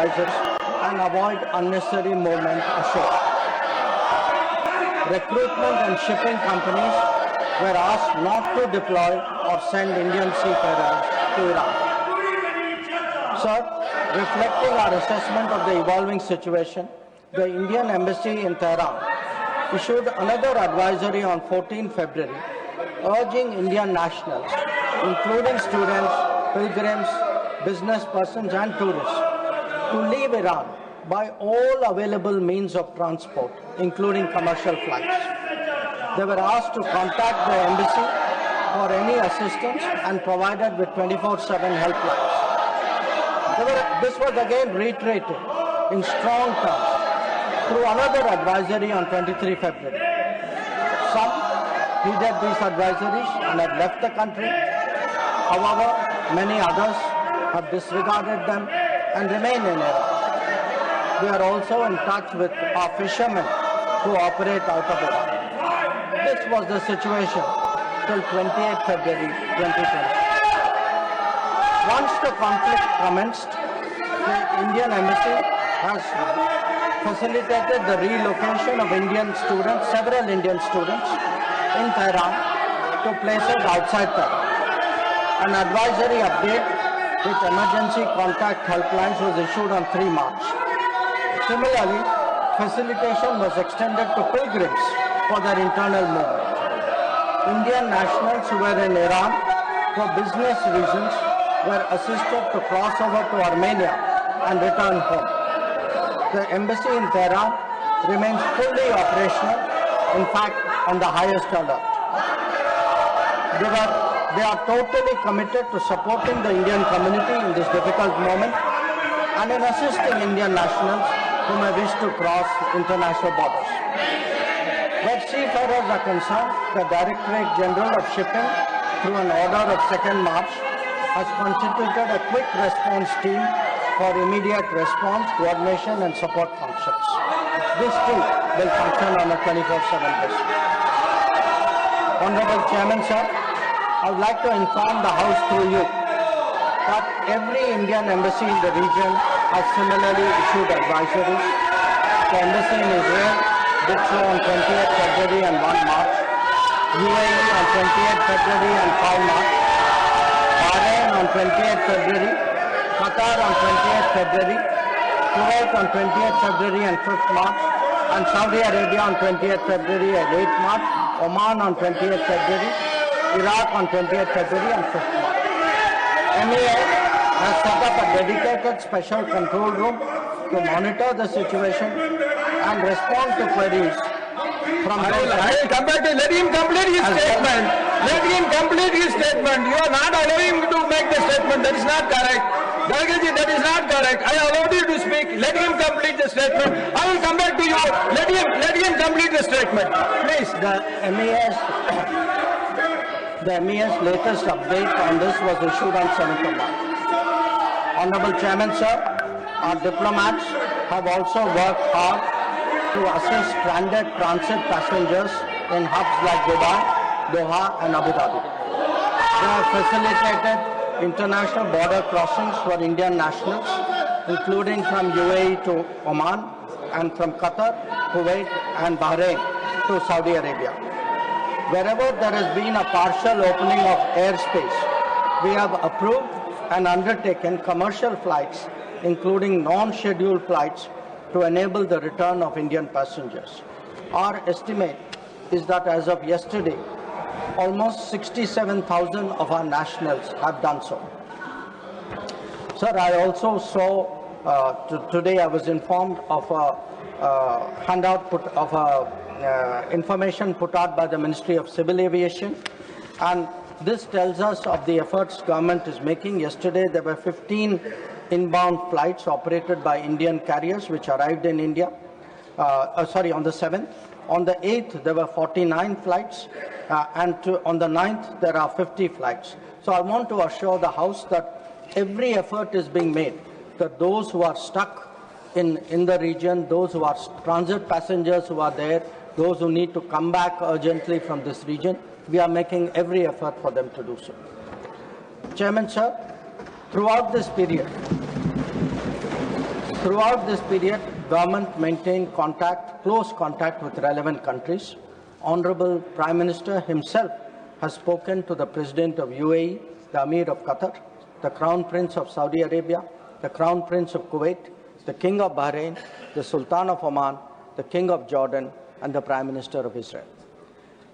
advisors and avoid unnecessary movement ashore. Recruitment and shipping companies were asked not to deploy or send Indian seafarers to Iran. Sir, reflecting our assessment of the evolving situation, the Indian Embassy in Tehran issued another advisory on 14 February urging Indian nationals, including students, pilgrims, business persons and tourists, to leave Iran by all available means of transport, including commercial flights. They were asked to contact the embassy for any assistance and provided with 24/7 helplines. This was again reiterated in strong terms through another advisory on 23 February. Some heeded these advisories and have left the country. However, many others have disregarded them and remain in Iran. We are also in touch with our fishermen who operate out of Iran. This was the situation till 28 February 2020. Once the conflict commenced, the Indian Embassy has facilitated the relocation of several Indian students in Tehran to places outside Tehran. An advisory update with emergency contact helplines was issued on 3 March. Similarly, facilitation was extended to pilgrims for their internal movement. Indian nationals who were in Iran for business reasons were assisted to cross over to Armenia and return home. The embassy in Tehran remains fully operational, in fact, on the highest alert. They are totally committed to supporting the Indian community in this difficult moment and in assisting Indian nationals who may wish to cross international borders. Where seafarers are concerned, the Directorate General of Shipping, through an order of 2nd March, has constituted a quick response team for immediate response, coordination and support functions. This too will function on a 24/7 basis. Honorable Chairman, sir, I would like to inform the House through you that every Indian embassy in the region has similarly issued advisories. The embassy in Israel did so on 28th February and 1 March, UAE on 28th February and 5 March, Bahrain on 28th February, Qatar on 28th February, Kuwait on 28th February and 5th March, and Saudi Arabia on 28th February and 8th March, Oman on 28th February, Iraq on 28th February and 5th March. MEA has set up a dedicated special control room to monitor the situation and respond to queries from I will come back to let him complete his statement. Let him complete his statement. You are not allowing him to make the statement. That is not correct. Dalgaji, that is not correct. I allowed you to speak. Let him complete the statement. I will come back to you. Let him complete the statement. Please. The MEA's latest update on this was issued on 7th of March. Honorable Chairman, sir, our diplomats have also worked hard to assist stranded transit passengers in hubs like Dubai, Doha and Abu Dhabi. They have facilitated international border crossings for Indian nationals, including from UAE to Oman and from Qatar, Kuwait and Bahrain to Saudi Arabia. Wherever there has been a partial opening of airspace, we have approved and undertaken commercial flights, including non-scheduled flights, to enable the return of Indian passengers. Our estimate is that as of yesterday, almost 67,000 of our nationals have done so. Sir, I also saw, today I was informed of a information put out by the Ministry of Civil Aviation, and this tells us of the efforts government is making. Yesterday there were 15 inbound flights operated by Indian carriers which arrived in India, on the 7th. On the 8th there were 49 flights, and on the 9th there are 50 flights. So I want to assure the House that every effort is being made that those who are stuck in the region, those who are transit passengers who are there, those who need to come back urgently from this region, we are making every effort for them to do so. Chairman, sir, throughout this period, Throughout this period, government maintained close contact with relevant countries. Honorable Prime Minister himself has spoken to the President of UAE, the Emir of Qatar, the Crown Prince of Saudi Arabia, the Crown Prince of Kuwait, the King of Bahrain, the Sultan of Oman, the King of Jordan, and the Prime Minister of Israel.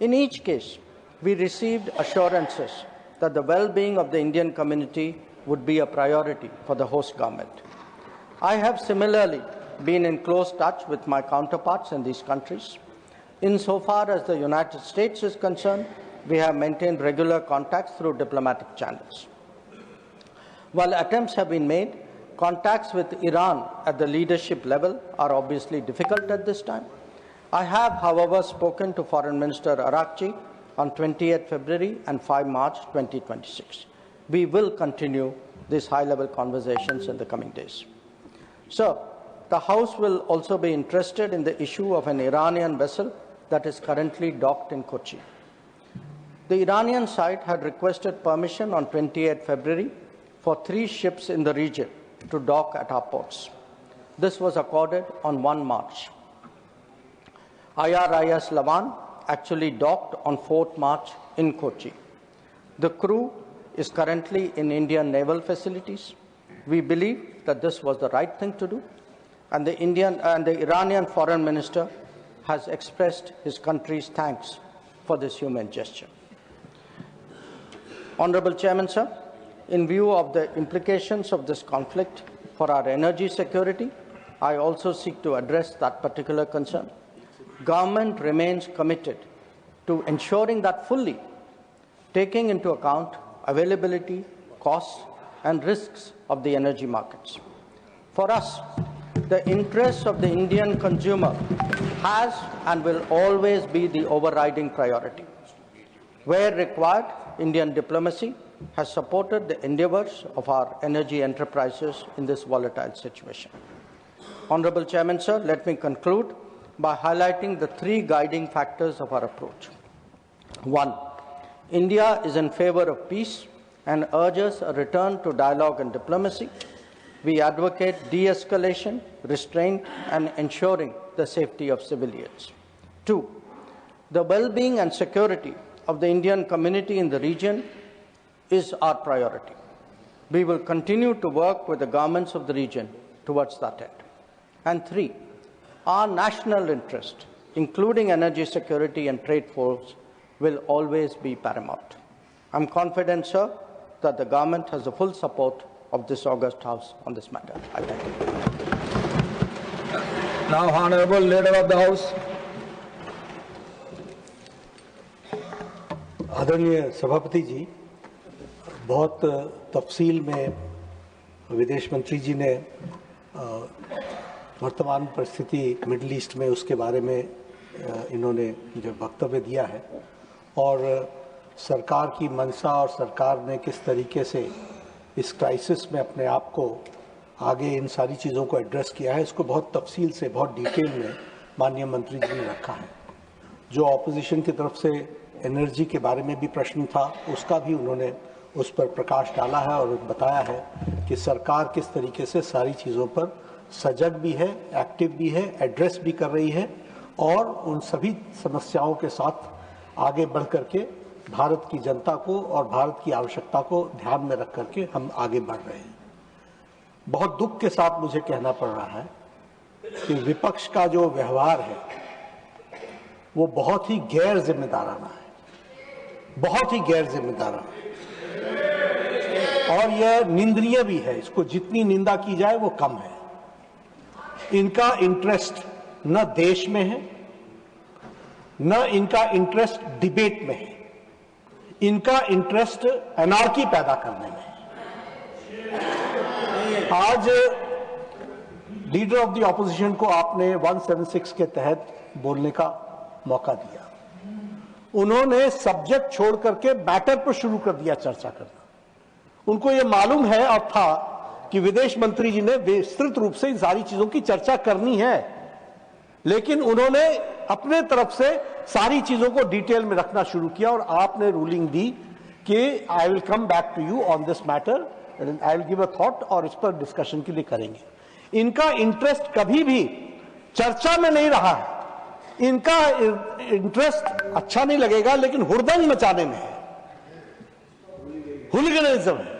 In each case, we received assurances that the well-being of the Indian community would be a priority for the host government. I have similarly been in close touch with my counterparts in these countries. Insofar as the United States is concerned, we have maintained regular contacts through diplomatic channels. While attempts have been made, contacts with Iran at the leadership level are obviously difficult at this time. I have, however, spoken to Foreign Minister Arakchi on 28 February and 5 March 2026. We will continue these high-level conversations in the coming days. Sir, the House will also be interested in the issue of an Iranian vessel that is currently docked in Kochi. The Iranian side had requested permission on 28 February for 3 ships in the region to dock at our ports. This was accorded on 1 March. IRIS Lavan actually docked on 4th March in Kochi. The crew is currently in Indian naval facilities. We believe that this was the right thing to do, and the Iranian foreign minister has expressed his country's thanks for this human gesture. Honorable Chairman, sir, in view of the implications of this conflict for our energy security, I also seek to address that particular concern. Government remains committed to ensuring that fully taking into account availability, costs, and risks of the energy markets. For us, the interests of the Indian consumer has and will always be the overriding priority. Where required, Indian diplomacy has supported the endeavors of our energy enterprises in this volatile situation. Honorable Chairman, sir, let me conclude by highlighting the 3 guiding factors of our approach. 1. India is in favor of peace and urges a return to dialogue and diplomacy. We advocate de-escalation, restraint, and ensuring the safety of civilians. 2. The well-being and security of the Indian community in the region is our priority. We will continue to work with the governments of the region towards that end. And 3. Our national interest, including energy security and trade flows, will always be paramount. I am confident, sir, that the government has the full support of this august House on this matter. I thank you. Now, Honorable Leader of the House. आदरणीय सभापति जी, बहुत तफसील में विदेश मंत्री जी ने वर्तमान परिस्थिति मिडिल ईस्ट में उसके बारे में इन्होंने जो वक्तव्य दिया है और सरकार की मंशा और सरकार ने किस तरीके से इस क्राइसिस में अपने आप को आगे इन सारी चीज़ों को एड्रेस किया है, इसको बहुत तफसील से बहुत डिटेल में माननीय मंत्री जी ने रखा है। जो ऑपोजिशन की तरफ से एनर्जी के बारे में भी प्रश्न था, उसका भी उन्होंने उस पर प्रकाश डाला है और बताया है कि सरकार किस तरीके से सारी चीज़ों पर सजग भी है, एक्टिव भी है, एड्रेस भी कर रही है और उन सभी समस्याओं के साथ आगे बढ़ करके भारत की जनता को और भारत की आवश्यकता को ध्यान में रख करके हम आगे बढ़ रहे हैं। बहुत दुख के साथ मुझे कहना पड़ रहा है कि विपक्ष का जो व्यवहार है वो बहुत ही गैर जिम्मेदाराना है, बहुत ही गैर जिम्मेदाराना और यह निंदनीय भी है। इसको जितनी निंदा की जाए वो कम है। इनका इंटरेस्ट न देश में है, न इनका इंटरेस्ट डिबेट में है, इनका इंटरेस्ट एनार्की पैदा करने में है। आज लीडर ऑफ द ऑपोजिशन को आपने 176 के तहत बोलने का मौका दिया। उन्होंने सब्जेक्ट छोड़ करके मैटर पर शुरू कर दिया चर्चा करना। उनको यह मालूम है और था कि विदेश मंत्री जी ने विस्तृत रूप से इन सारी चीजों की चर्चा करनी है, लेकिन उन्होंने अपने तरफ से सारी चीजों को डिटेल में रखना शुरू किया और आपने रूलिंग दी कि I will come back to you on this matter and I will give a thought और इस पर डिस्कशन के लिए करेंगे। इनका इंटरेस्ट कभी भी चर्चा में नहीं रहा है। इनका इंटरेस्ट अच्छा नहीं लगेगा लेकिन हुड़दंग मचाने में है, हुलिगनिज्म है।